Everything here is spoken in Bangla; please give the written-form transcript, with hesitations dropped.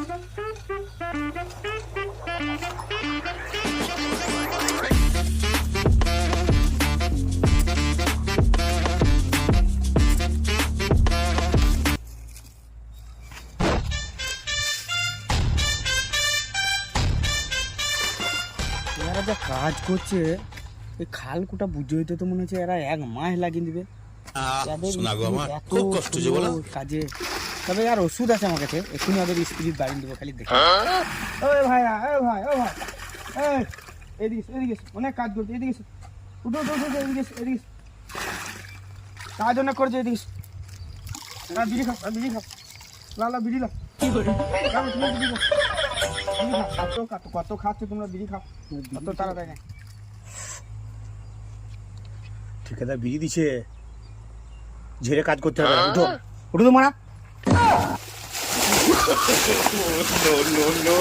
এরা যা কাজ করছে এই খালকুটা বুঝে হইতে তো মনে হচ্ছে এরা 1 মাস লাগিয়ে দিবে খুব কষ্ট যে বলো কাজে। তবে আর ওষুধ আছে আমার কাছে, এক্ষুনি ওদের স্পিরিট বাড়িয়ে দেবো, খালি দেখে। ওই ভাই এদিকে এদিকে অনেক কাজ করছে, এদিকে উঠো এদিকে এদিকে কাজ অনেক করছে, এদিকে বিড়ি খাও লালা বিড়ি লাও কি করে কত খাচ্ছ তোমরা, বিড়ি খাও কত তাড়াতাড়ি না। ঠিকাদার বিড়ি দিছে, ঝেড়ে কাজ করতে হবে। উঠো তো মারা। no.